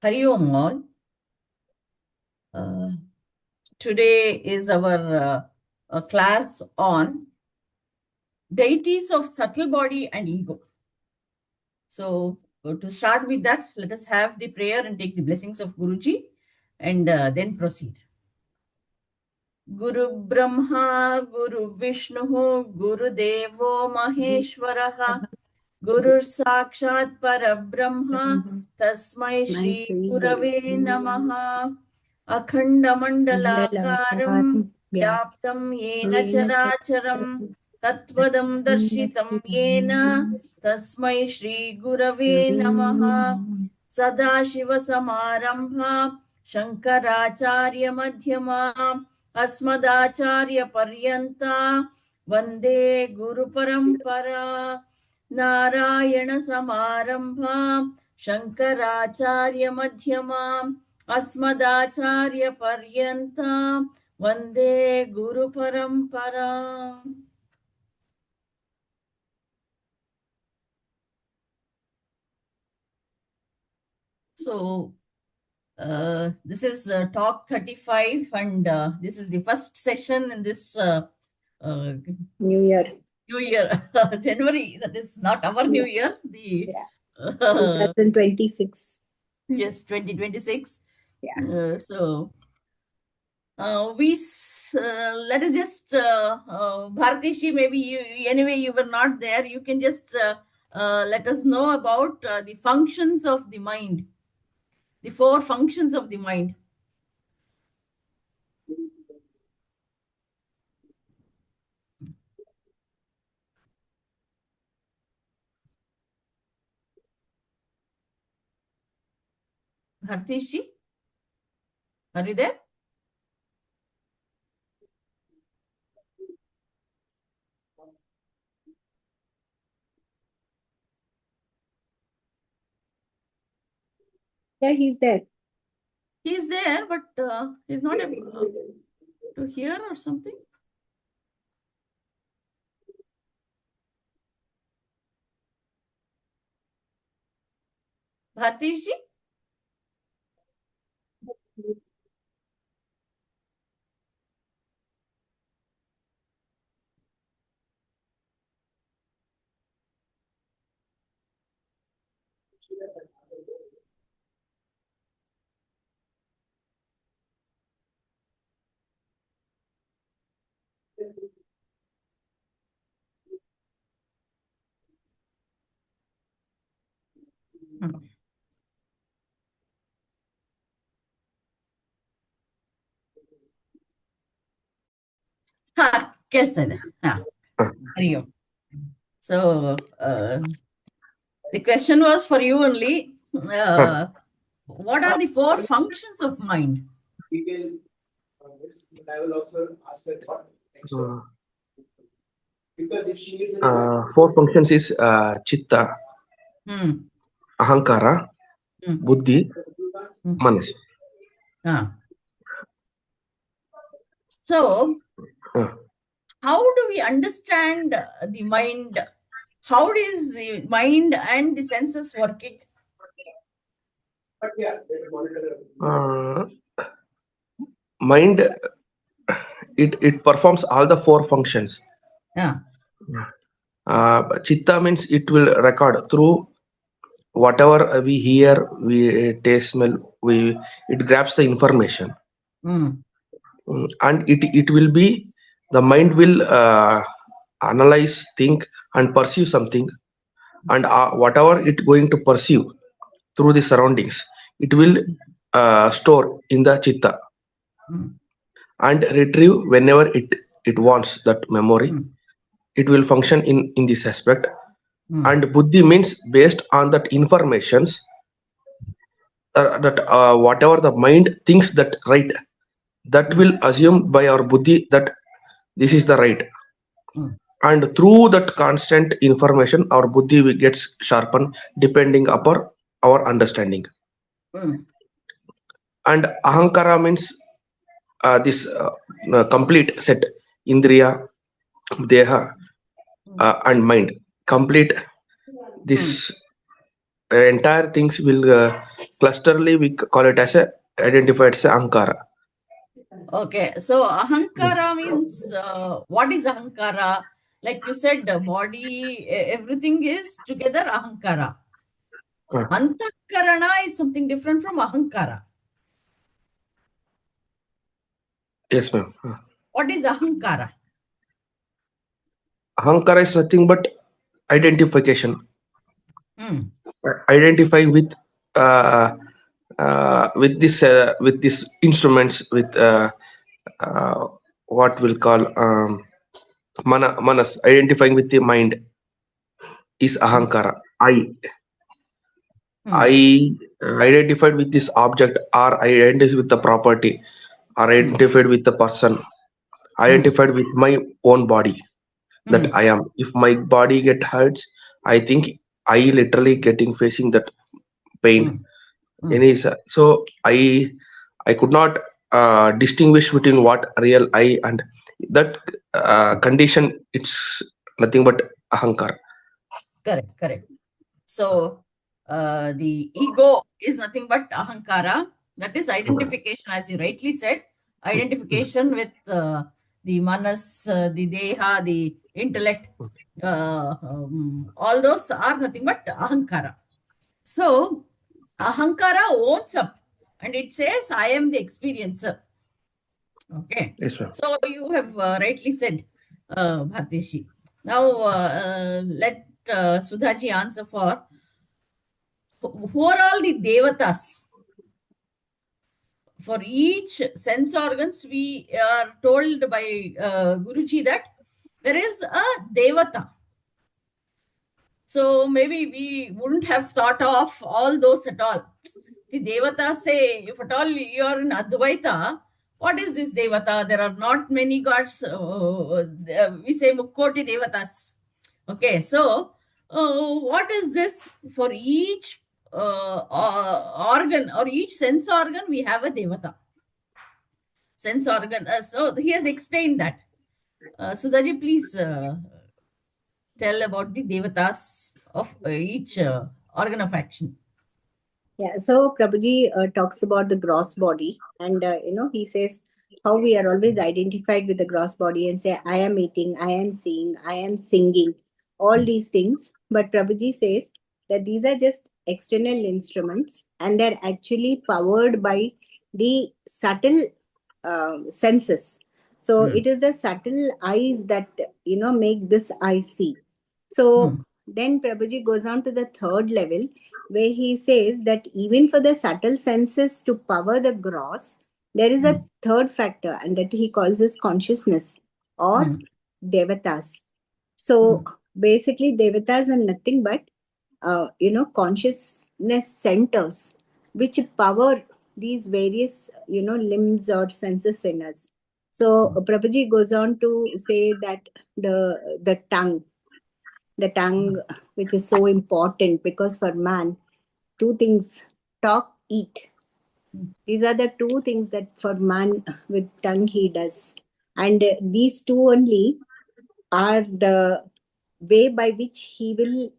Hari Om all. Today is our class on deities of subtle body and ego. So to start with that, let us have the prayer and take the blessings of Guruji and then proceed. Guru Brahma, Guru Vishnu, Guru Devo Maheshwaraha, Guru Sakshat Parabrahma, Tasmai Shri Gurave Namaha. Akhandamandalakaram Vyaptam Yena Characharam Tattvadam Darshitam Yena Tasmai Shri Gurave Namaha. Sadashiva Samarambha Shankaracharya Madhyama Asmadacharya Paryanta Vande Guru Parampara. Narayana Samarambha Shankaracharya Madhyama Asmadacharya Paryanta Vande Guru Parampara. So, this is talk 35, and this is the first session in this New Year. January. That is not our New Year. The 2026. Yes, 2026. Yeah. So let us just Bharatishi, maybe you anyway you were not there. You can just let us know about the functions of the mind, the 4 functions of the mind. Bharatishi, are you there? Yeah, he's there. He's there, but he's not able to hear or something. Bharatishi? Kesada. Hari Om. So the question was for you only. What are the 4 functions of mind? I will also ask her thought. Because if she needs 4 functions is chitta, ahankara, buddhi, manas. So, how do we understand the mind? How is the mind and the senses working? Mind, it performs all the 4 functions. Chitta means it will record through whatever we hear, we taste, smell, it grabs the information. And it will be, the mind will analyze, think and perceive something, and whatever it going to perceive through the surroundings, it will store in the chitta and retrieve whenever it wants that memory. It will function in this aspect. And buddhi means based on that informations, that whatever the mind thinks that right, that will assume by our buddhi that this is the right. And through that constant information, our buddhi gets sharpened depending upon our understanding. And ahankara means this complete set, indriya, deha, and mind, complete this entire things will clusterly we call it as a identified as a ankara. Okay, so ahankara means what is ahankara? Like you said, the body, everything is together ahankara. Uh, Antakarana is something different from ahankara. yes, ma'am. What is ahankara? Ahankara is nothing but identification. Hmm. Identify with these instruments with what we'll call manas, identifying with the mind is ahankara. I identified with this object, or I identified with the property, or identified with the person, identified with my own body that I am. If my body get hurts, I think I literally getting facing that pain. So I could not distinguish between what real I and that condition. It's nothing but ahankar. Correct. So the ego is nothing but ahankara. That is identification, as you rightly said. Identification with the manas, the deha, the intellect. All those are nothing but ahankara. So ahankara owns up and it says, I am the experiencer. Okay. Yes, ma'am. So you have rightly said, Bhartishi. Now let Sudhaji answer for who are all the devatas. For each sense organs, we are told by Guruji that there is a devata. So maybe we wouldn't have thought of all those at all. The Devatas say, if at all you are in Advaita, what is this Devata? There are not many gods. We say Mukkoti Devatas. Okay, so what is this? For each organ or each sense organ, we have a Devata. Sense organ. So he has explained that. Sudhaji, please tell about the Devatas of each organ of action. Yeah, so Prabhuji talks about the gross body, and he says how we are always identified with the gross body and say, I am eating, I am seeing, I am singing, all these things. But Prabhuji says that these are just external instruments and they're actually powered by the subtle senses. So it is the subtle eyes that make this eye see. So then Prabhuji goes on to the third level where he says that even for the subtle senses to power the gross, there is a third factor, and that he calls as consciousness or devatas. So basically, devatas are nothing but consciousness centers which power these various limbs or senses in us. So Prabhuji goes on to say that the tongue, which is so important because for man, two things: talk, eat. These are the two things that for man with tongue he does, and these two only are the way by which he will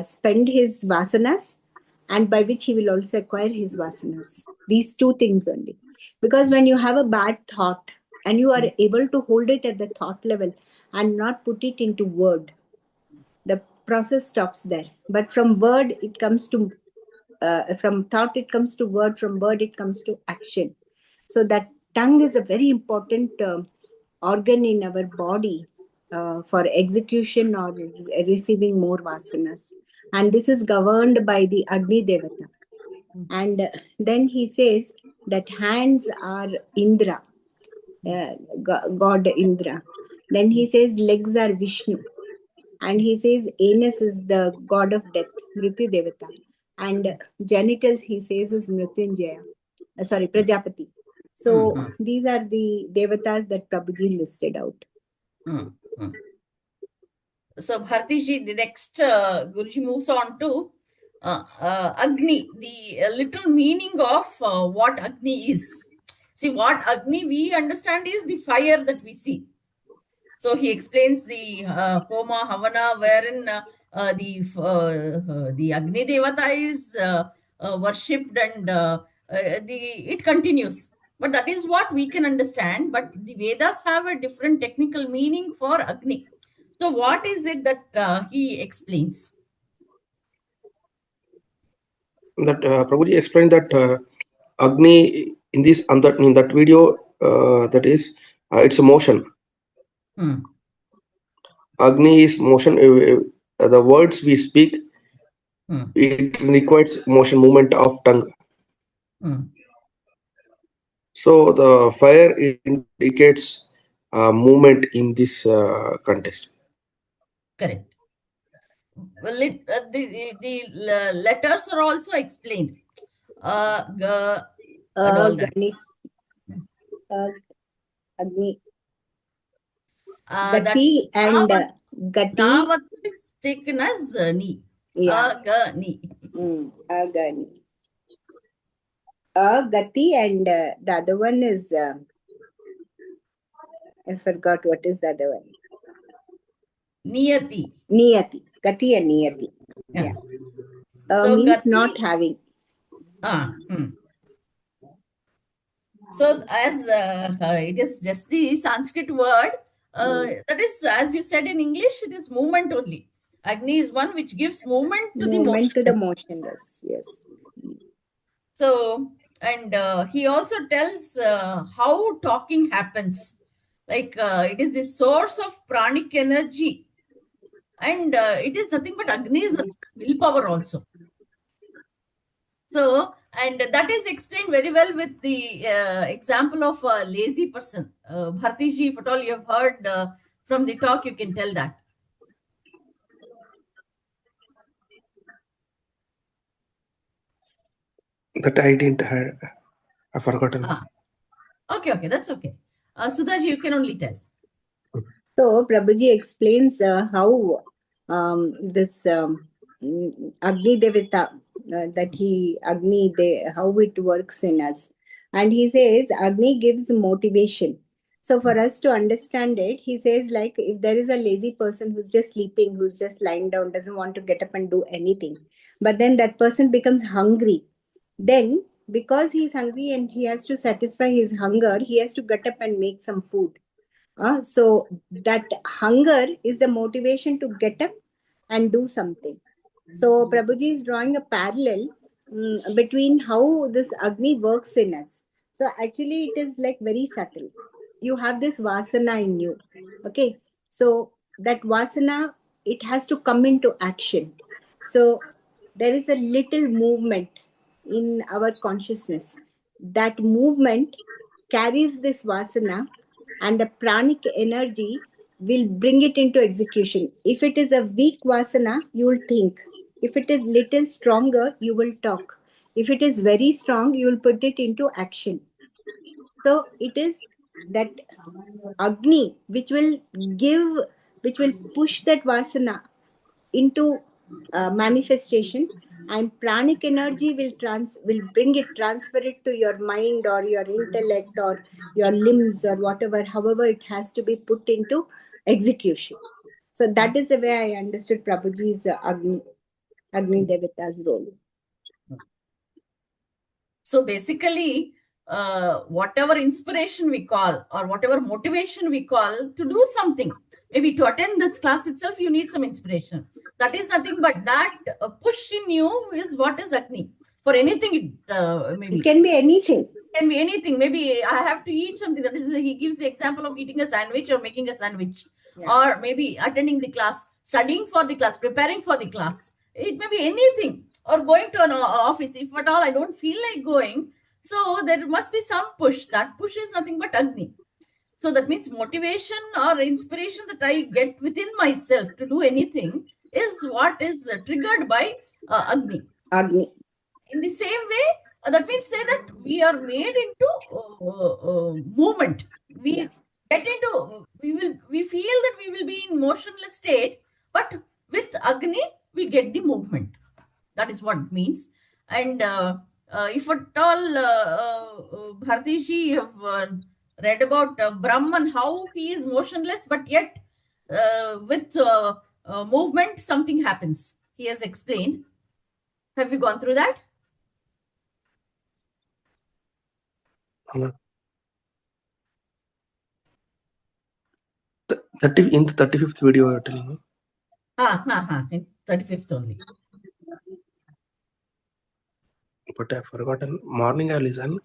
spend his vasanas and by which he will also acquire his vasanas. These two things only. Because when you have a bad thought and you are able to hold it at the thought level and not put it into word, the process stops there. But from word, it comes to, from thought, it comes to word, from word, it comes to action. So that tongue is a very important organ in our body for execution or receiving more vasanas. And this is governed by the Agni Devata. And then he says that hands are Indra, God Indra. Then he says legs are Vishnu. And he says anus is the god of death, Mrityu Devata. And genitals, he says, is Mrityunjaya. Prajapati. So these are the devatas that Prabhuji listed out. So Bhartishji, the next Guruji moves on to Agni, the little meaning of what Agni is. See, what Agni we understand is the fire that we see. So he explains the Homa, Havana, wherein the Agni Devata is worshipped, and it continues. But that is what we can understand. But the Vedas have a different technical meaning for Agni. So what is it that he explains? That Prabhuji explained that Agni in that video, that is it's a motion. Hmm. Agni is motion. The words we speak, it requires motion, movement of tongue. So the fire indicates movement in this contest. Correct. Well, the letters are also explained. And all that. Agni. That Gati and Gati. Davat is taken as ni. Yeah. Agani. Agani. Gati and the other one is I forgot what is the other one. Niyati. Niyati. Gati and Niyati. Yeah. So means Gati, not having. So as it is just the Sanskrit word, that is, as you said in English, it is movement only. Agni is one which gives movement to the motionless. To the motionless, yes. So, and he also tells how talking happens. Like it is the source of pranic energy. And it is nothing but Agni is nothing but willpower also. So, and that is explained very well with the example of a lazy person. Bhartiji, if at all you have heard from the talk, you can tell that. That I didn't have. I forgotten. Okay, that's okay. Sudhaji, you can only tell. So, Prabhuji explains how this Agni Devata, how it works in us. And he says, Agni gives motivation. So, for us to understand it, he says, like, if there is a lazy person who's just sleeping, who's just lying down, doesn't want to get up and do anything, but then that person becomes hungry, then because he's hungry and he has to satisfy his hunger, he has to get up and make some food. So that hunger is the motivation to get up and do something. So Prabhuji is drawing a parallel between how this Agni works in us. So actually it is like very subtle. You have this vasana in you. Okay. So that vasana, it has to come into action. So there is a little movement in our consciousness. That movement carries this vasana, and the pranic energy will bring it into execution. If it is a weak vasana, you will think. If it is little stronger, you will talk. If it is very strong, you will put it into action. So it is that Agni which will push that vasana into manifestation, and pranic energy will transfer it to your mind or your intellect or your limbs or whatever, however it has to be put into execution. So that is the way I understood Prabhuji's Agni Devata's role. So basically, whatever inspiration we call or whatever motivation we call to do something, maybe to attend this class itself, you need some inspiration. That is nothing but that push in you is what is Agni. For anything, maybe. It can be anything. It can be anything. Maybe I have to eat something. That is, he gives the example of eating a sandwich or making a sandwich. Yeah. Or maybe attending the class, studying for the class, preparing for the class. It may be anything. Or going to an office. If at all I don't feel like going, so there must be some push. That push is nothing but Agni. So that means motivation or inspiration that I get within myself to do anything is what is triggered by Agni. Agni. In the same way, that means say that we are made into movement. We get into, we feel that we will be in motionless state, but with Agni, we get the movement. That is what it means. And if at all, Bhartishi, you have read about Brahman, how he is motionless, but yet with movement, something happens. He has explained. Have you gone through that? Hmm. In the 35th video you're telling me. In 35th only. But I've forgotten. Morning I listen.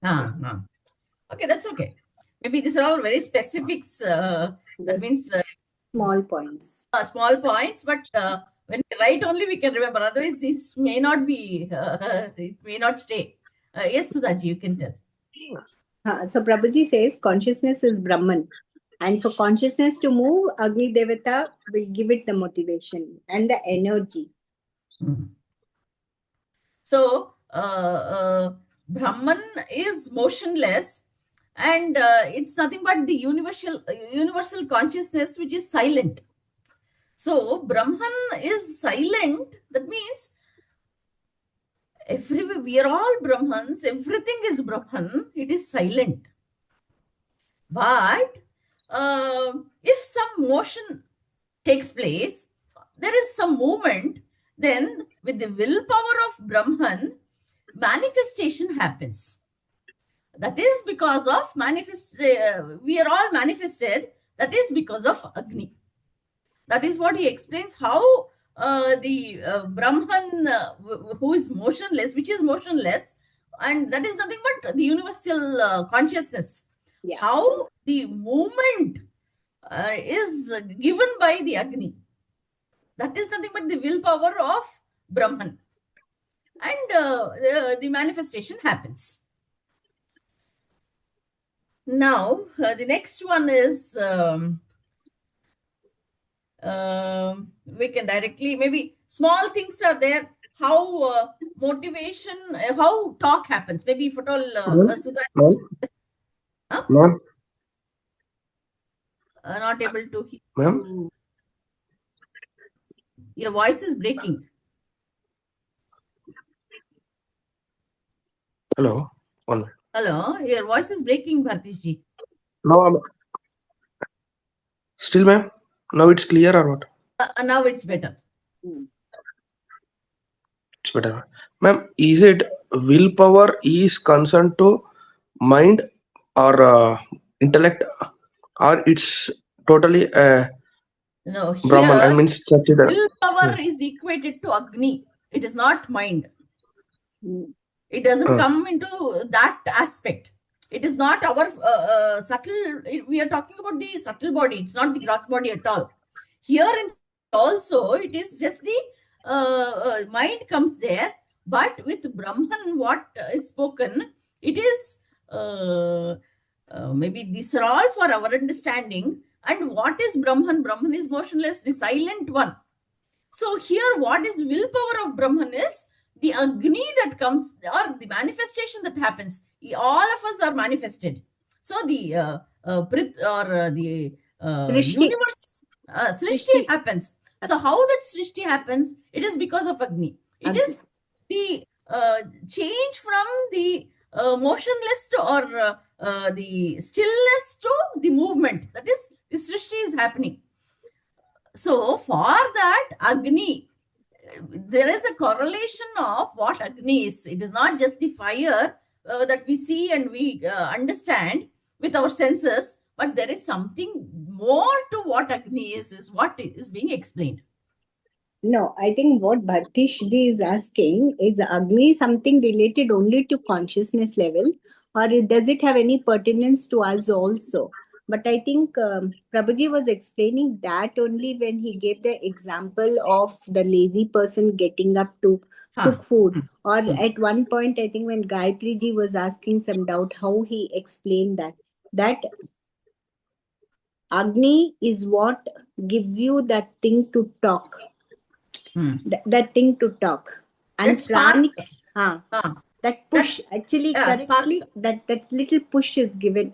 Okay, that's okay. Maybe these are all very specifics. That Just means small points. small points, but when we write only we can remember. Otherwise, this may not be, it may not stay. Yes, Sudhaji, you can tell. So Prabhuji says consciousness is Brahman. And for consciousness to move, Agni Devata will give it the motivation and the energy. So, Brahman is motionless, and it's nothing but the universal consciousness which is silent. So, Brahman is silent. That means everywhere we are all Brahmans, everything is Brahman, it is silent. But if some motion takes place, there is some movement, then with the willpower of Brahman, manifestation happens. That is because of we are all manifested. That is because of Agni. That is what he explains, how the Brahman who is motionless, which is motionless, and that is nothing but the universal consciousness. Yeah. How the movement is given by the Agni. That is nothing but the willpower of Brahman. And the manifestation happens. Now, the next one is we can directly, maybe small things are there, how motivation, how talk happens. Maybe if at all, Sudha, Ma'am? not able to hear Ma'am? you. Your voice is breaking. Hello? One minute. Hello, your voice is breaking, Bhartishji. No, still, ma'am? Now it's clear or what? Now it's better. It's better. Ma'am, is it willpower is concerned to mind or intellect, or it's totally No, Brahman? I here mean, willpower is equated to Agni. It is not mind. It doesn't come into that aspect. It is not our subtle. We are talking about the subtle body. It's not the gross body at all. Here in also, it is just the mind comes there. But with Brahman, what is spoken, it is maybe these are all for our understanding. And what is Brahman? Brahman is motionless, the silent one. So here, what is willpower of Brahman is the Agni that comes, or the manifestation that happens. All of us are manifested. So the the universe, Srishti happens. So how that Srishti happens? It is because of Agni. It is the change from the motionless to, or the stillness to the movement. That is, the Srishti is happening. So for that Agni, there is a correlation of what Agni is. It is not just the fire that we see and we understand with our senses, but there is something more to what Agni is what is being explained. No, I think what Bhartishji is asking is Agni something related only to consciousness level, or does it have any pertinence to us also? But I think Prabhuji was explaining that only when he gave the example of the lazy person getting up to cook food. Or at one point, I think when Gayatri ji was asking some doubt, how he explained that Agni is what gives you that thing to talk. That thing to talk. And pranic, that push, actually correctly, that little push is given,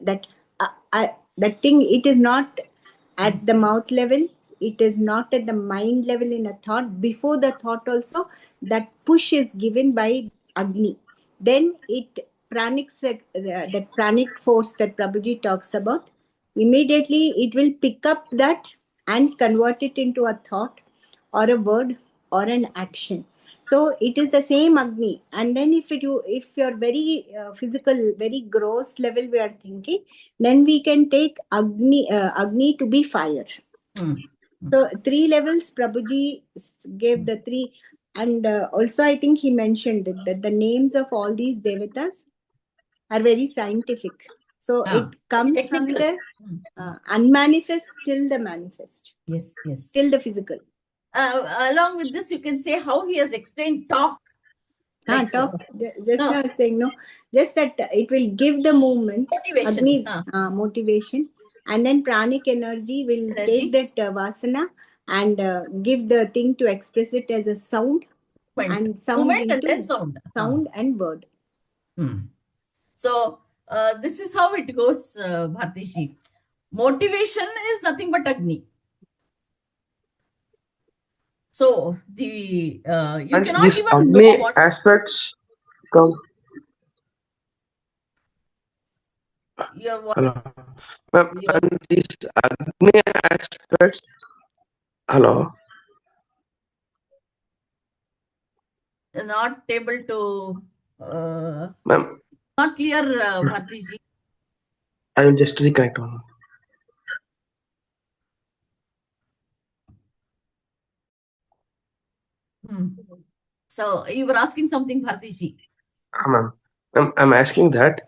that thing, it is not at the mouth level, it is not at the mind level in a thought. Before the thought also, that push is given by Agni. Then it pranic, that pranic force that Prabhuji talks about, immediately it will pick up that and convert it into a thought or a word or an action. So it is the same Agni. And then if you're very physical, very gross level we are thinking, then we can take Agni to be fire. Mm. So three levels, Prabhuji gave the three. And also I think he mentioned that the names of all these devatas are very scientific. So it comes from Technical. the unmanifest till the manifest, Yes, yes. till the physical. Along with this, you can say how he has explained talk. Like, Talk. Just now I was saying, no, just that it will give the movement, motivation. Agni, motivation, and then pranic energy will take that vasana and give the thing to express it as a sound, and sound Movement and into then sound. sound and word. So this is how it goes, Bhartishi. Motivation is nothing but Agni. So the you And cannot these even know Agni what aspects come. your Hello, voice. ma'am. Your And these Agni aspects. Hello, not able to ma'am. not clear, Bhartishi. I will just reconnect one. So you were asking something, Bhartishi. Ma'am, I'm asking that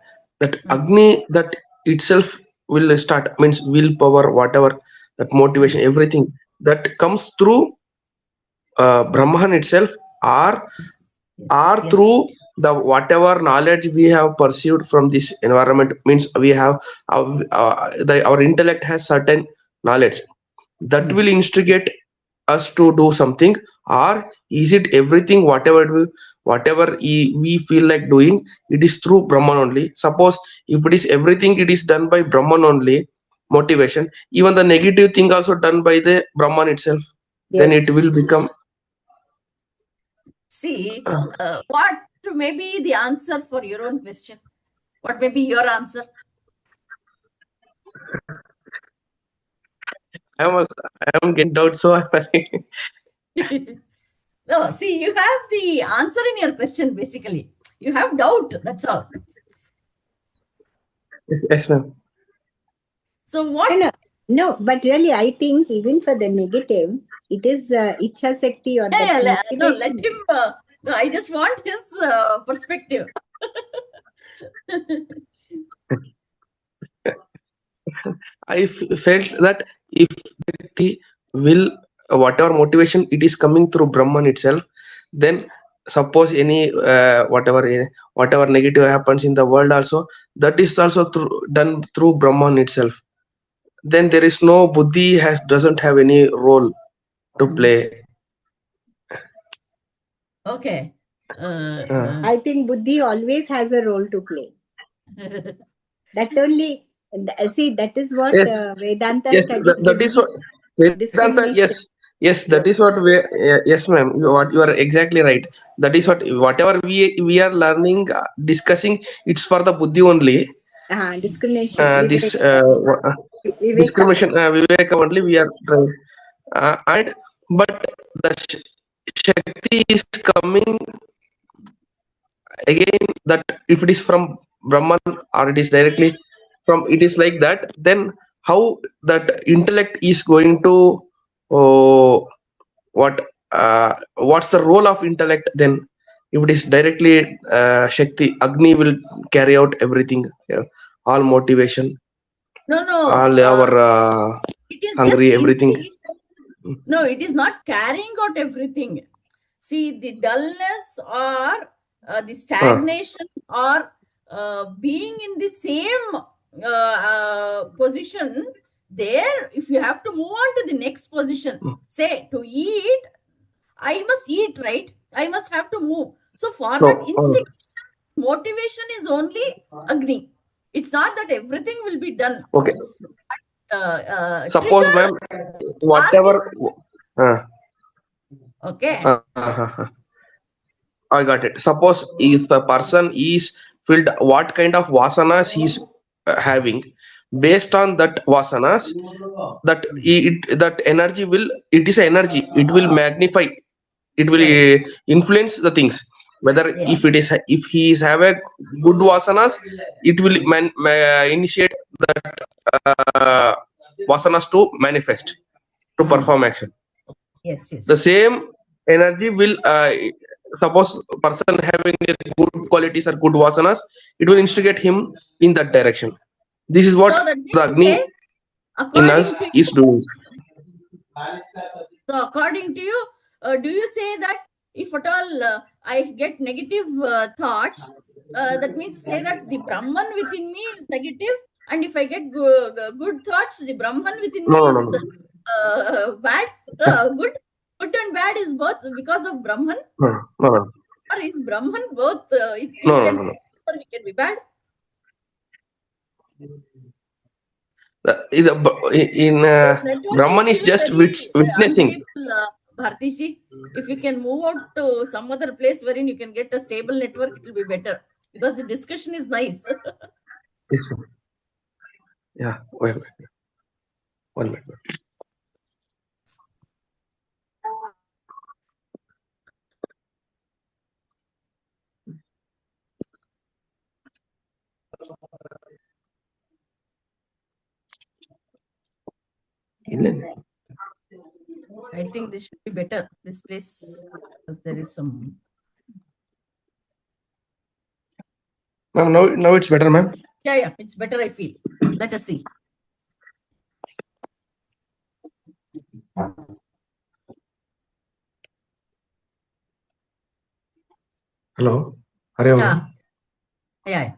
Agni that itself will start, means willpower, whatever, that motivation, everything that comes through Brahman itself, or Yes. through the whatever knowledge we have pursued from this environment, means we have our intellect has certain knowledge that will instigate us to do something, or is it everything whatever we feel like doing, it is through Brahman only? Suppose if it is everything, it is done by Brahman only, motivation, even the negative thing also done by the Brahman itself, then Yes. it will become See, what may be the answer for your own question? What may be your answer? I am getting doubt, so I'm asking. No, see, you have the answer in your question, basically. You have doubt, that's all. Yes, ma'am. So what? No, but really, I think even for the negative, it is Ichha Shakti or that No, let motivation. him. No, I just want his perspective. I felt that if the will, whatever motivation, it is coming through Brahman itself, then suppose any whatever negative happens in the world also, that is also done through Brahman itself. Then there is no buddhi doesn't have any role to play. Okay. I think Buddhi always has a role to play. That only, see, that is what Yes, Vedanta yes, study that gives is you. what Vedanta. Discrimination. Yes, that is what we. Yes, ma'am. What you are exactly right. That is what whatever we are learning, discussing. It's for the buddhi only. Discrimination. This Viveka. discrimination, viveka only we are trying. And but the Shakti is coming again, that if it is from Brahman or it is directly from, it is like that, then how that intellect is going to, oh, what's the role of intellect then? If it is directly Shakti, Agni will carry out everything, all motivation, No. all our It is just hungry, everything. No, it is not carrying out everything. See, the dullness or the stagnation or being in the same position, there, if you have to move on to the next position, say to eat, I must eat, right? I must have to move. So for that instigation, motivation is only Agni. It's not that everything will be done. Okay. Suppose, Trigger ma'am, spark is whatever. okay. I got it. Suppose if a person is filled, what kind of vasanas he's having, based on that vasanas, that energy will, it is energy, it will magnify, it will Correct. influence the things. Whether if Yes. it is, if he is have a good vasanas, it will initiate uh, vasanas to manifest, to perform action. Yes. The Yes. same energy will suppose person having a good qualities or good vasanas, it will instigate him in that direction. This is So what that the means to say, Agni in us according to is doing. So, according to you, do you say that if at all I get negative thoughts, that means to say that the Brahman within me is negative, and if I get good thoughts, the Brahman within me No, no, is no, bad, no, good. Good and bad is both because of Brahman, no, no, no, or is Brahman both? no, He no, can no, be no. good or he can be bad. In This network is Brahman is still just very witnessing. unstable, Bhartiji. If you can move out to some other place wherein you can get a stable network, it will be better because the discussion is nice. Yes, sir. Yeah, wait, one minute. I think this should be better, this place, because there is some. Ma'am, now it's better, ma'am. Yeah, it's better, I feel. Let us see. Hello, Hare Om, Yeah, ma'am. yeah.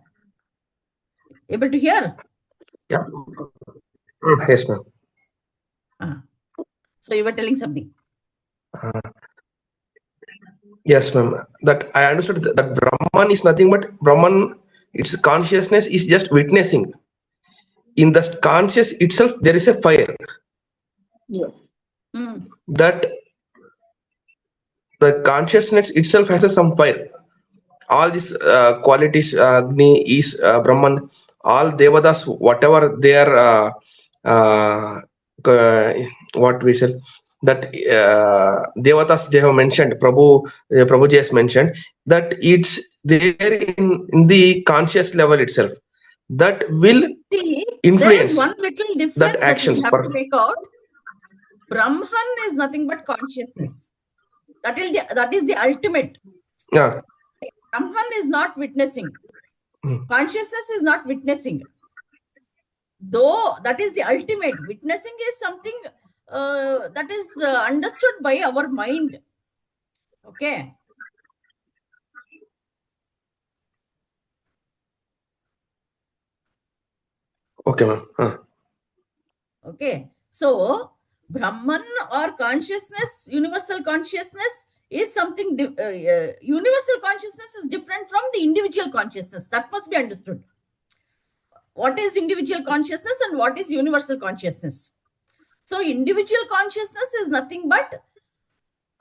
Able to hear? Yeah. Yes, ma'am. So you were telling something. Yes, ma'am. That I understood that Brahman is nothing but Brahman. Its consciousness is just witnessing. In the conscious itself, there is a fire. Yes. Mm. That the consciousness itself has some fire. All these qualities, Agni is Brahman. All Devatas, whatever they are, what we say, that Devatas they have mentioned, Prabhuji has mentioned that it's there in the conscious level itself that will See, there is influence one little that difference that we actions. have to make out. Brahman is nothing but consciousness. That is the ultimate. Yeah. Brahman is not witnessing. Mm. Consciousness is not witnessing. Though that is the ultimate. Witnessing is something that is understood by our mind. Okay. Okay, ma'am. Okay. So, Brahman or consciousness, universal consciousness is something, universal consciousness is different from the individual consciousness. That must be understood. What is individual consciousness and what is universal consciousness? So, individual consciousness is nothing but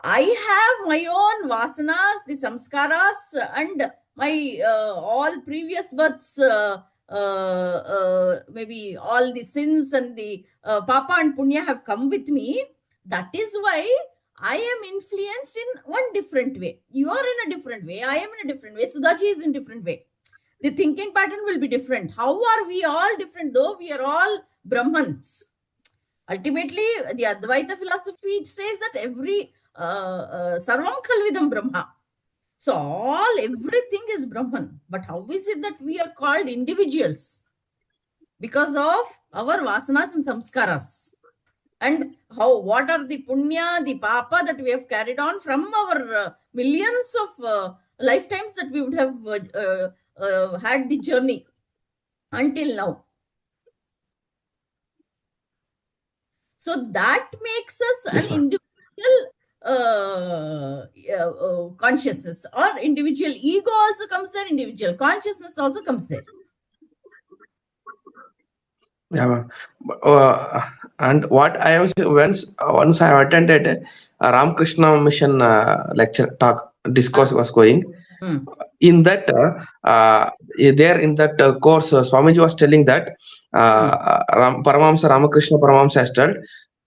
I have my own vasanas, the samskaras, and my all previous births, maybe all the sins and the papa and punya have come with me. That is why I am influenced in one different way. You are in a different way. I am in a different way. Sudaji is in a different way. The thinking pattern will be different. How are we all different though? We are all Brahmans. Ultimately, the Advaita philosophy says that every sarvam khalvidam Brahma. So everything is Brahman. But how is it that we are called individuals? Because of our vasanas and samskaras. And what are the punya, the papa that we have carried on from our millions of lifetimes that we would have had the journey until now. So that makes us Yes, an ma'am. individual consciousness, or individual ego also comes there, individual consciousness also comes there. Yeah, ma'am. And what I was once I attended a Ramakrishna Mission lecture talk discourse was going. In that, there in that course, Swamiji was telling that Paramahamsa Ramakrishna Paramahamsa has told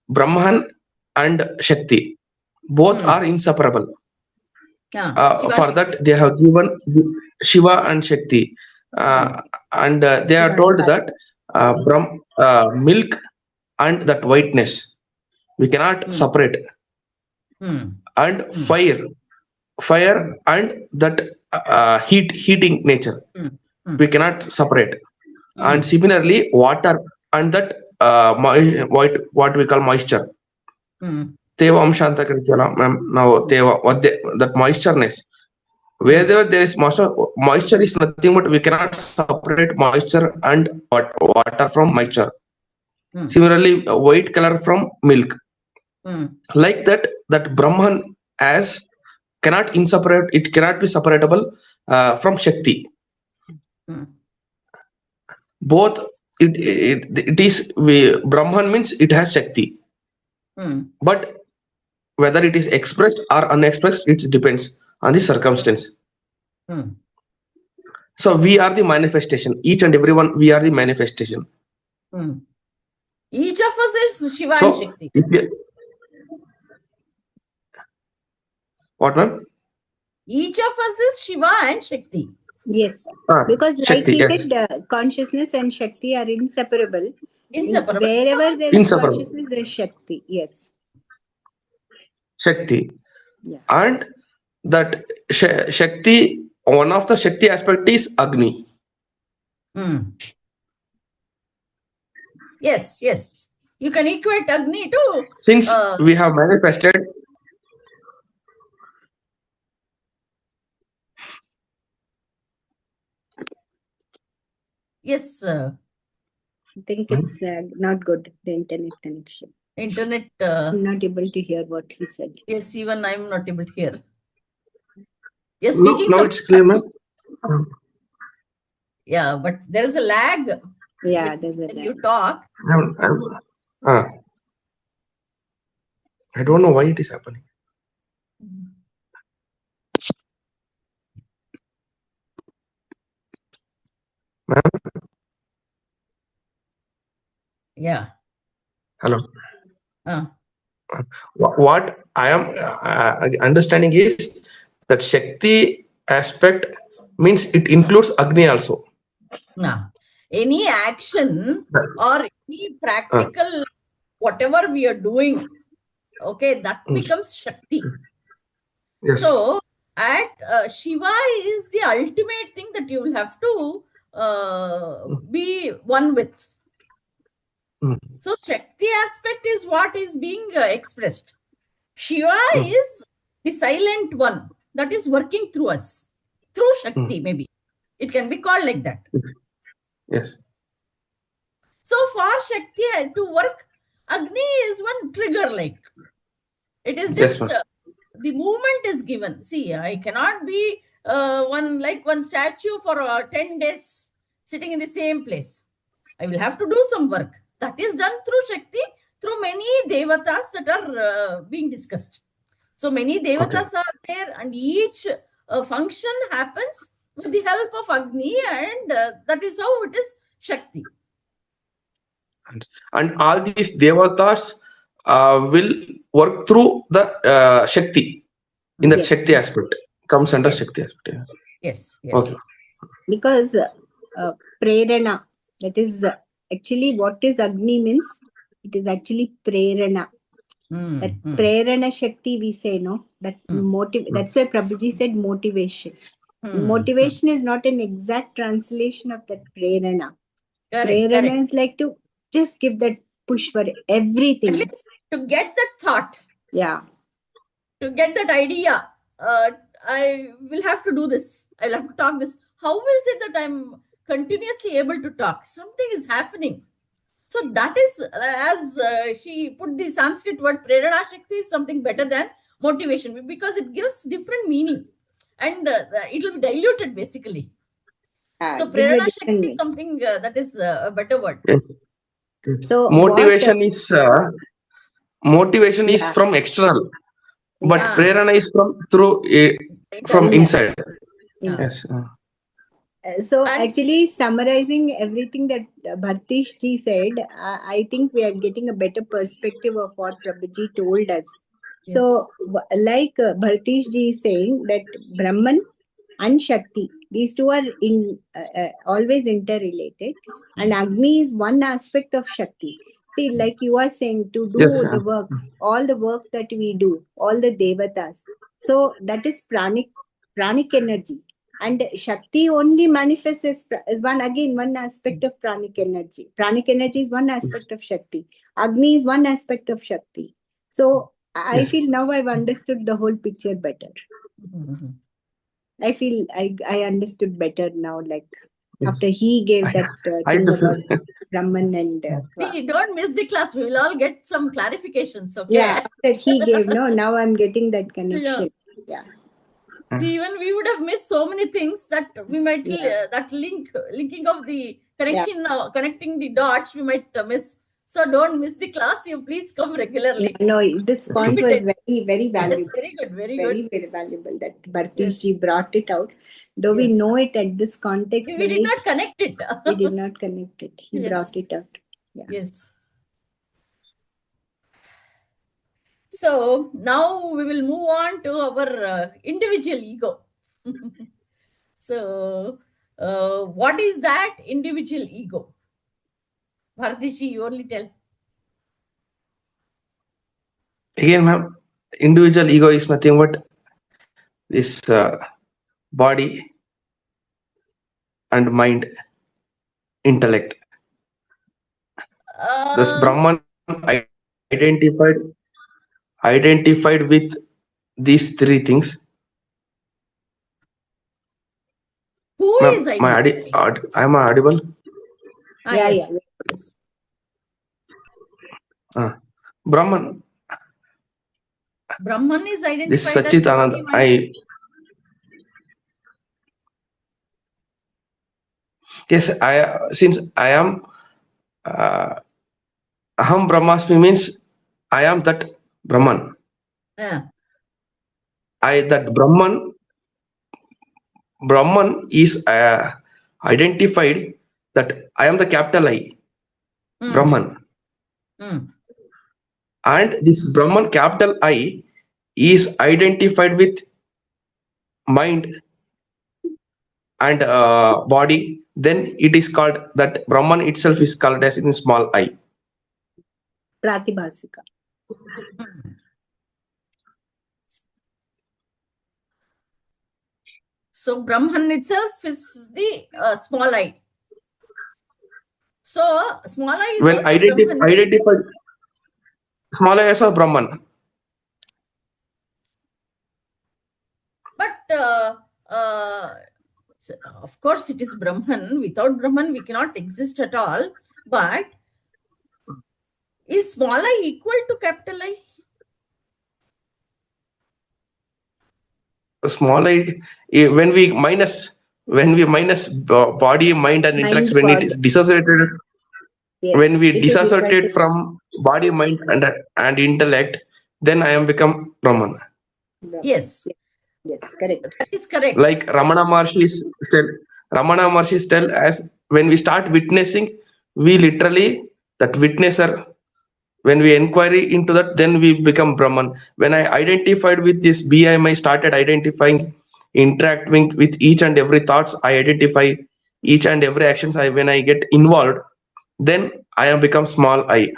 Brahman and Shakti both are inseparable. For that, they have given Shiva and Shakti, and they are told that milk and that whiteness we cannot separate, and fire and that heating nature we cannot separate, and similarly water and that what we call moisture. Teva amshanta karitala, now teva, that moistureness, wherever there is moisture is nothing but we cannot separate moisture and water from moisture. Similarly, white color from milk. Like that, that Brahman as cannot be separatable from Shakti. Both it is Brahman means it has Shakti, but whether it is expressed or unexpressed, it depends on the circumstance. So we are the manifestation. Each and everyone, we are the manifestation. Each of us is Shiva and Shakti. What, ma'am? Each of us is Shiva and Shakti. Yes, because like Shakti, he yes. said, consciousness and Shakti are inseparable. Inseparable. Wherever there is consciousness, there is Shakti. Yes. Shakti. Yeah. And that Shakti, one of the Shakti aspect is Agni. Yes, yes. You can equate Agni to... Since we have manifested... Yes, sir. I think it's not good, the internet connection. Internet... I'm not able to hear what he said. Yes, even I'm not able to hear. Yes, No, speaking it's clear, ma'am. Yeah, but there is a lag. Yeah, there's a lag. You talk. I don't know why it is happening. Ma'am? Yeah. Hello. What I am understanding is that Shakti aspect means it includes Agni also. Any action or any practical whatever we are doing, okay, that becomes Shakti. Yes. So at Shiva is the ultimate thing that you will have to be one with. So Shakti aspect is what is being expressed. Shiva is the silent one that is working through us, through Shakti maybe. It can be called like that. Yes. So for Shakti to work, Agni is one trigger like. It is just the movement is given. See, I cannot be one statue for 10 days sitting in the same place. I will have to do some work. That is done through Shakti, through many Devatas that are being discussed. So many Devatas are there and each function happens with the help of Agni and that is how it is Shakti. And all these Devatas will work through the Shakti in that Shakti aspect. Comes under Shakti aspect. Yes, yes. Okay. Because prerana, that is actually what is Agni means, it is actually prerana. That prerana Shakti we say, no? That that's why Prabhuji said motivation. Motivation is not an exact translation of that prerana. Prerana is like to just give that push for everything. At least to get that thought. Yeah. To get that idea. I will have to do this. I will have to talk this. How is it that I'm continuously able to talk? Something is happening. So that is, as she put the Sanskrit word, Prerana Shakti is something better than motivation because it gives different meaning and it will be diluted basically. So Prerana Shakti is something that is a better word. Yes. So motivation is from external, but prerana is from inside. Yeah. Yes. So And- actually summarizing everything that Bhartish ji said, I think we are getting a better perspective of what Prabhuji told us. So like Bhartish ji is saying that Brahman and Shakti, these two are always interrelated, and Agni is one aspect of Shakti. See, like you are saying, to do Yes. the work, all the work that we do, all the Devatas. So that is pranic energy. And Shakti only manifests as one aspect of pranic energy. Pranic energy is one aspect of Shakti. Agni is one aspect of Shakti. So I Yes. feel now I've understood the whole picture better. Mhm. I feel I understood better now, like Yes. after he gave that I thing do about feel. Brahman and See, don't miss the class. We will all get some clarifications, okay? yeah, after he gave, no, now I'm getting that connection. Yeah. See, even we would have missed so many things that we might Yeah. that linking of the connection, connecting the dots, we might miss. So don't miss the class. You please come regularly. No, this point was very, very Yes, valuable. very good, very Very, good. very valuable that Bhartish Yes. ji brought it out. Though we Yes. know it at this context, We the did way not connect it. he did not connect it. He Yes. brought it out. Yeah. Yes. So now we will move on to our individual ego. So, what is that individual ego? Bhartishi, you only tell. Again, ma'am, individual ego is nothing but this body and mind, intellect. This Brahman identified with these three things. Who Ma'am, is identified? am I audible? Yeah, Yes. yeah. Yes. Brahman, Brahman is this identified as body, Sachitananda, mind. since I am Aham Brahmasmi means I am that Brahman. Yeah. That Brahman is identified that I am the capital I, Brahman. And this Brahman capital I is identified with mind and body. Then it is called that Brahman itself is called as in small I. Pratibhasika. So Brahman itself is the small I. So small I is When also Brahman. identified small I as a Brahman. But of course it is Brahman. Without Brahman we cannot exist at all. But is small I equal to capital I? Small I, when we minus body, mind and intellect, when it is dissociated, Yes, when we it is equal dissociate to from body, mind and intellect, then I am become Brahman. Brahman. Yes. Yes, correct. That is correct. Like Ramana Maharshi tell as when we start witnessing, we literally that witnesser. When we inquiry into that, then we become Brahman. When I identified with this BIM, started identifying, interacting with each and every thoughts. I identify each and every actions. When I get involved, then I am become small I.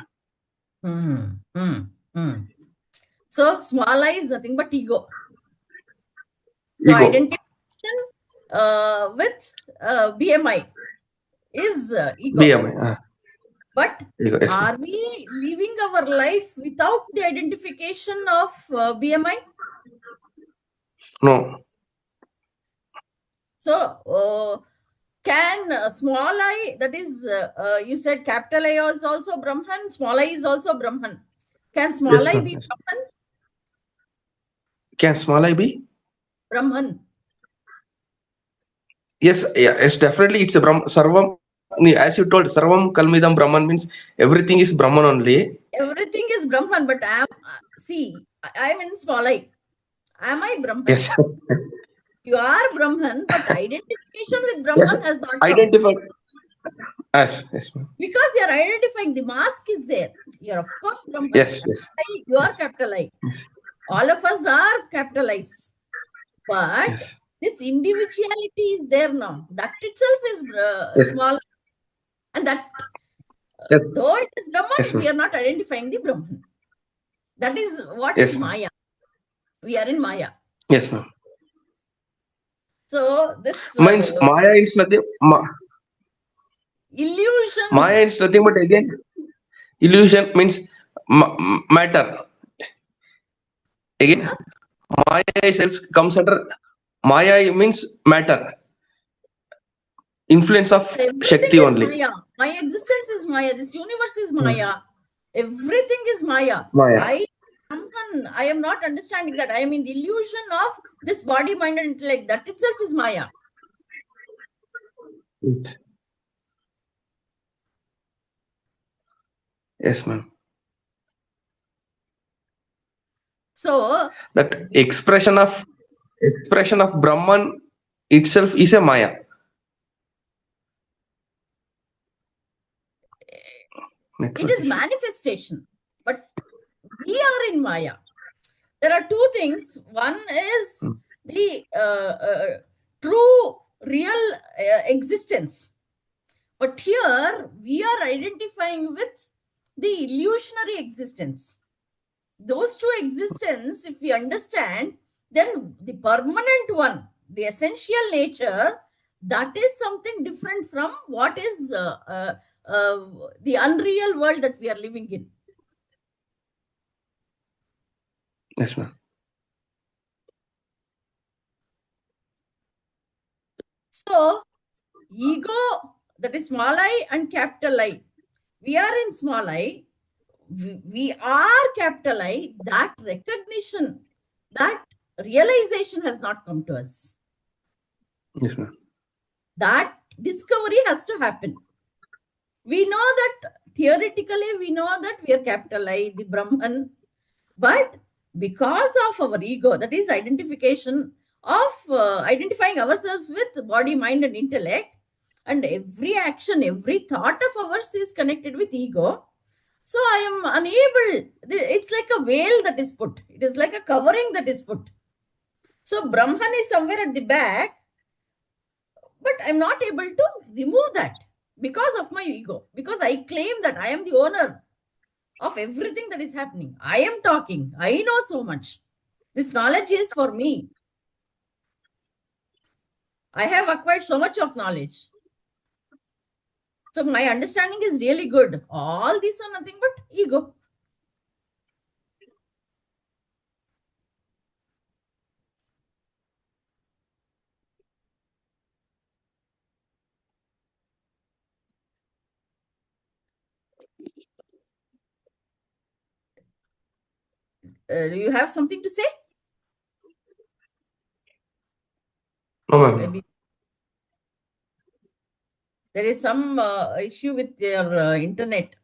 So small I is nothing but ego. So Ego. identification with BMI is ego. BMI. But Ego, yes, are we living our life without the identification of BMI? no. So can small I, that is, you said capital I is also Brahman, small I is also Brahman. Can small Yes, I ma'am, be yes. Brahman? Can small I be? Brahman. Yes, yes, definitely. It's a Sarvam. As you told, Sarvam Kalmidam Brahman means everything is Brahman only. Everything is Brahman, but I am in small I. Am I Brahman? Yes. You are Brahman, but identification with Yes, Brahman has not come. identify. Yes, ma'am. Because you are identifying, the mask is there. You are, of course, Brahman. Yes. You are capital I. Yes. All of us are capital I's. But Yes. this individuality is there now. That itself is Yes. small. And that, Yes. though it is Brahman, Yes, we ma'am. are not identifying the Brahman. That is what Yes, is ma'am. Maya. We are in Maya. Yes, ma'am. So this Means Maya is nothing. illusion. Maya is nothing but again illusion means matter. Again, Maya comes under Maya means matter. Influence of Everything Shakti is only. Maya. My existence is Maya. This universe is Maya. Everything is Maya. Maya. I am not understanding that. I am in the illusion of this body, mind, and intellect. That itself is Maya. Yes, ma'am. So That expression of Brahman itself is a Maya. it is manifestation, but we are in Maya. There are two things. One is the true, real existence. But here we are identifying with the illusionary existence. Those two existence, if we understand, then the permanent one, the essential nature, that is something different from what is the unreal world that we are living in. Yes, ma'am. So, ego, that is small I and capital I. We are in small I. We are capital I. That recognition, that realization has not come to us. Yes, ma'am. That discovery has to happen. We know that theoretically, we know that we are capital I, the Brahman, but because of our ego, that is identification of identifying ourselves with body, mind, and intellect, and every action, every thought of ours is connected with ego. So I am unable, it's like a veil that is put. It is like a covering that is put. So Brahman is somewhere at the back, but I'm not able to remove that because of my ego, because I claim that I am the owner of everything that is happening. I am talking. I know so much. This knowledge is for me. I have acquired so much of knowledge. So my understanding is really good. All these are nothing but ego. Do you have something to say? No, ma'am. Maybe there is some issue with your internet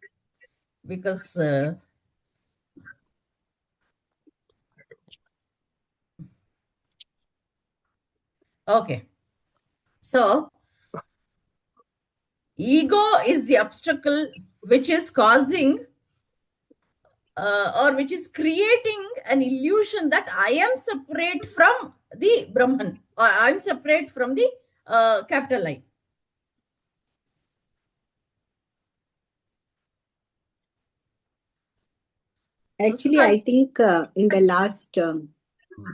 because okay. So ego is the obstacle which is causing or which is creating an illusion that I am separate from the Brahman, or I am separate from the capital I. Actually, I think in the last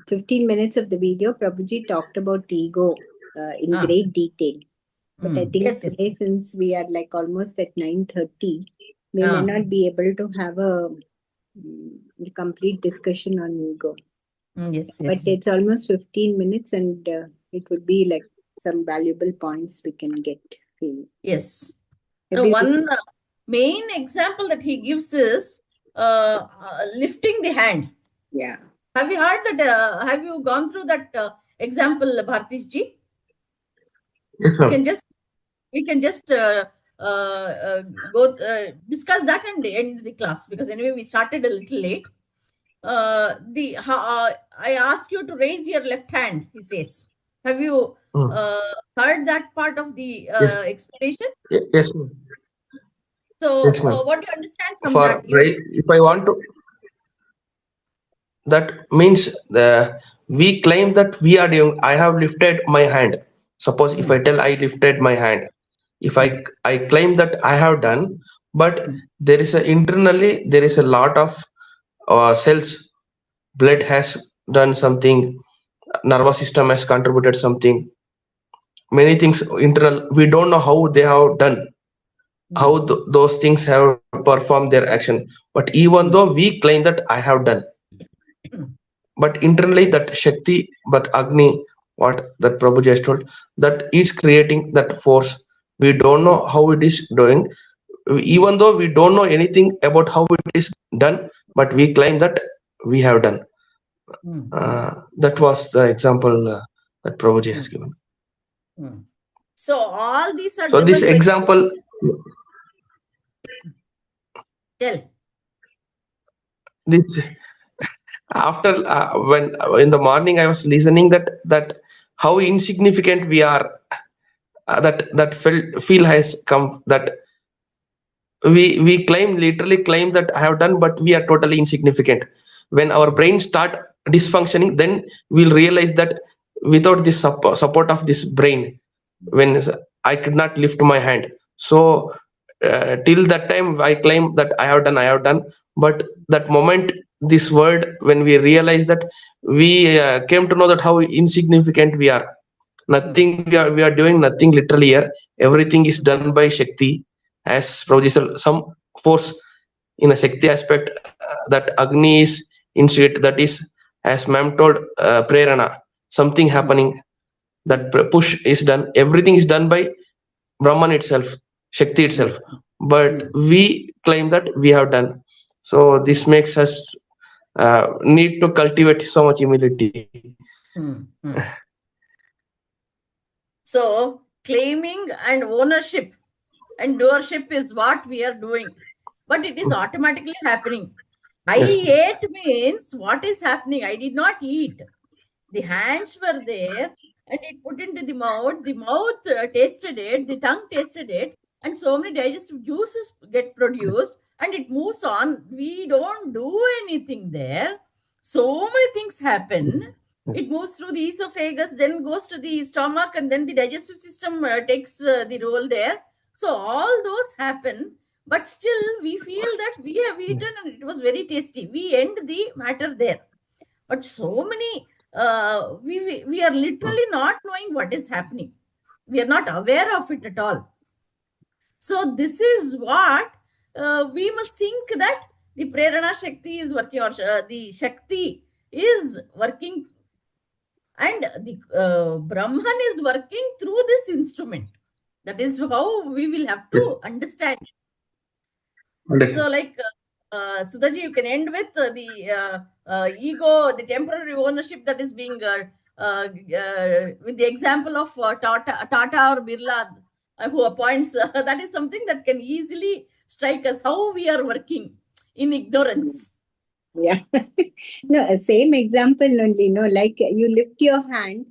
15 minutes of the video, Prabhuji talked about ego in great detail. But I think today, since we are like almost at 9:30, we may not be able to have a complete discussion on ego. But it's almost 15 minutes and it would be like some valuable points we can get. Yes. One main example that he gives is lifting the hand. Yeah. Have you heard that? Have you gone through that example, Bhartish ji? Yes, ma'am. We can just go discuss that and end the class, because anyway we started a little late. I ask you to raise your left hand, he says. Have you Hmm. heard that part of the Yes, explanation? yes, ma'am. So, Yes, ma'am. what do you understand from For that? You if I want to, that means we claim that we are doing. I have lifted my hand. Suppose if I Hmm, tell I lifted my hand, if hmm, I claim that I have done, but hmm, there is a internally there is a lot of cells. Blood has done something. Nervous system has contributed something. Many things internal. We don't know how they have done, hmm, how those things have performed their action. But even though hmm, we claim that I have done, hmm, but internally that Shakti, but Agni, what that Prabhuji has told, that it's creating that force. We don't know how it is doing. hmm, Even though we don't know anything about how it is done, but we claim that we have done. hmm, That was the example that Prabhuji hmm, has given. hmm. So, all these are So this driven by the example, tell. this after when in the morning I was listening that how insignificant we are. That feel has come that we claim literally claim that I have done, but we are totally insignificant. When our brain start dysfunctioning, then we'll realize that without this support of this brain, when I could not lift my hand. So till that time I claim that I have done, but that moment, this word, when we realize that we came to know that how insignificant we are. Hmm, Nothing, we are doing nothing literally here. Everything is done by Shakti. As Prabhuji said, some force in a Shakti aspect, that Agni is initiate, that is, as ma'am told, prerana, something hmm, happening, that hmm, push is done. Everything is done by Brahman itself, Shakti hmm, itself. But hmm, we claim that we have done. So this makes us need to cultivate so much humility. hmm, hmm. So, claiming and ownership and doership is what we are doing, but it is automatically happening. I Yes. ate means what is happening? I did not eat. The hands were there and it put into the mouth tasted it, the tongue tasted it, and so many digestive juices get produced and it moves on. We don't do anything there. So many things happen. It Yes. moves through the esophagus, then goes to the stomach, and then the digestive system takes the role there. So all those happen, but still we feel that we have eaten and it was very tasty. We end the matter there. But so many, we are literally not knowing what is happening. We are not aware of it at all. So this is what we must think, that the prerana shakti is working, or the shakti is working, and the Brahman is working through this instrument. That is how we will have Yes. to understand. Understood. So, like Sudhaji, you can end with the ego, the temporary ownership that is being, with the example of Tata or Birla, who appoints. That is something that can easily strike us how we are working in ignorance. Yeah. No, same example only. No, like you lift your hand,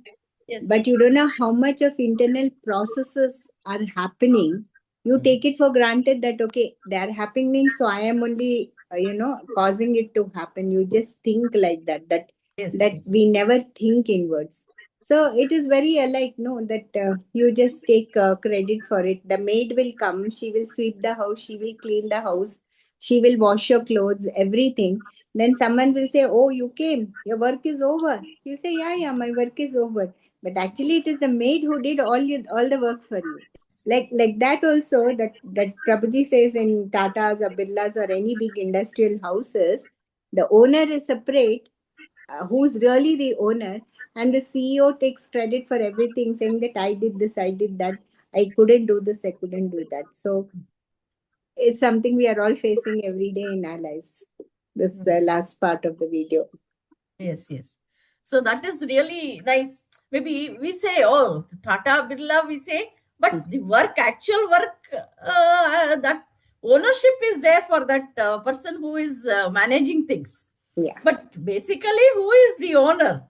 Yes. but you don't know how much of internal processes are happening. You Mm. take it for granted that okay, they are happening, so I am only causing it to happen. You just think like that. Yes. That Yes. we never think inwards. So it is very alike. No, that you just take credit for it. The maid will come. She will sweep the house. She will clean the house. She will wash your clothes. Everything. Then someone will say, "Oh, you came. Your work is over." You say, "Yeah, yeah, my work is over." But actually it is the maid who did all the work for you. Like that also, that Prabhuji says in Tatas or Birlas or any big industrial houses, the owner is separate, who's really the owner, and the CEO takes credit for everything, saying that I did this, I did that, I couldn't do this, I couldn't do that. So it's something we are all facing every day in our lives. This Mm. last part of the video. Yes, yes. So that is really nice. Maybe we say, oh, Tata Birla, we say, but the work, actual work, that ownership is there for that person who is managing things. Yeah. But basically, who is the owner?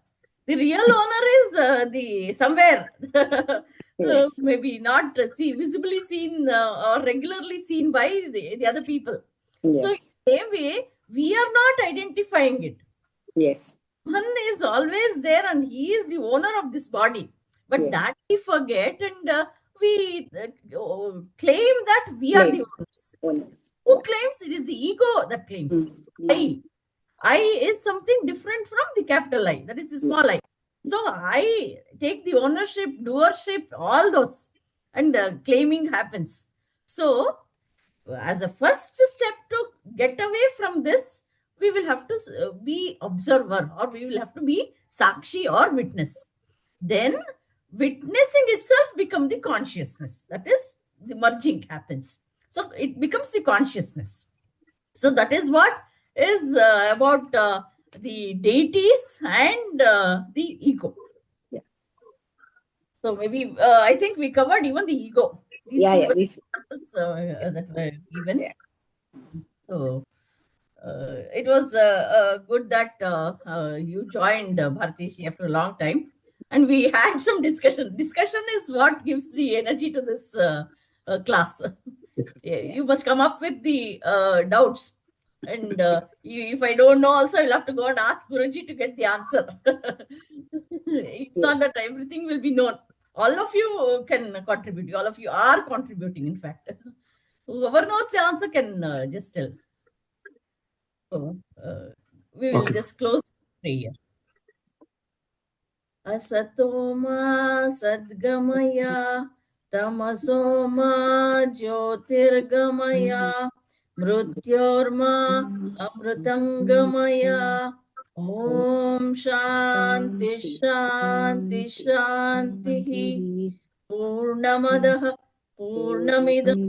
The real owner is the somewhere, Yes. maybe not visibly seen or regularly seen by the other people. So in Yes. the same way, we are not identifying it. Yes. One is always there and he is the owner of this body. But Yes. that we forget and we claim that we are the Claim. owners. Owners. Who claims? It is the ego that claims. Mm. I is something different from the capital I. That is the small I. So I take the ownership, doership, all those, and claiming happens. So as a first step to get away from this, we will have to be observer, or we will have to be sakshi or witness. Then witnessing itself become the consciousness. That is, the merging happens. So it becomes the consciousness. So that is what is about the deities and the ego. Yeah. So maybe I think we covered even the ego. These Yeah. two Yeah. examples that were given. Yeah. So it was good that you joined Bharatishi after a long time, and we had some discussion. Discussion is what gives the energy to this class. You must come up with the doubts, and if I don't know, also I'll have to go and ask Guruji to get the answer. It's not that everything will be known. All of you can contribute. All of you are contributing. In fact, whoever knows the answer can just tell. So, we will Okay. just close prayer. Asatoma sadgamaya tamasoma jyotirgamaya mrutyorma amrutangamaya Om Shanti Shanti Shanti Purnamadah Purnamidam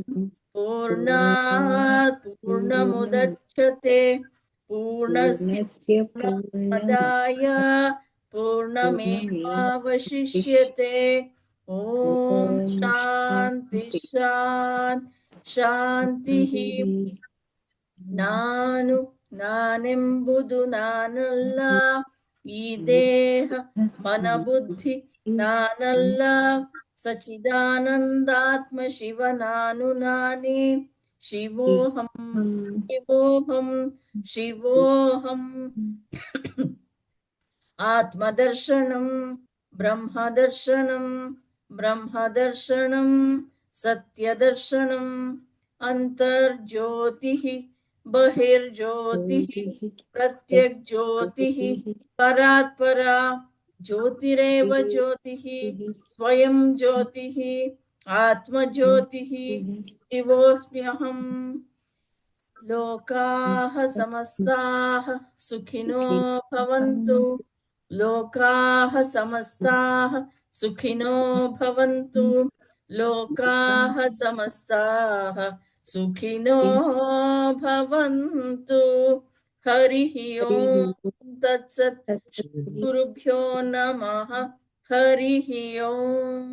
Purnat Purnamudachyate Purnasya Purnasya Purnamadaaya Purnamevavashishyate Om Shanti Shanti Shanti ನಾನೆಂಬುದು ನಾನಲ್ಲ ಈ ದೇಹ ಮನಬುದ್ಧಿ ನಾನಲ್ಲ ಸಚಿದಾನಂದಾತ್ಮ ಶಿವ ನಾನೇ ಶಿವೋಹಂ ಶಿವೋಹಂ ಶಿವೋಹಂ ಆತ್ಮದರ್ಶನಂ ಬ್ರಹ್ಮದರ್ಶನಂ ಬ್ರಹ್ಮದರ್ಶನಂ ಸತ್ಯದರ್ಶನಂ ಅಂತರ್ಜ್ಯೋತಿಃ बहिर्ज्योतिः प्रत्यग्ज्योतिः परात्परा ज्योतिरेव ज्योतिः स्वयं ज्योतिः आत्मज्योतिः शिवोऽस्म्यहम् लोकाः समस्ताः सुखिनो भवन्तु लोकाः समस्ताः सुखिनो भवन्तु लोकाः समस्ताः सुखिनो भवन्तु हरिः ओम् तत्सत् गुरुभ्यो नमः हरिः ओम्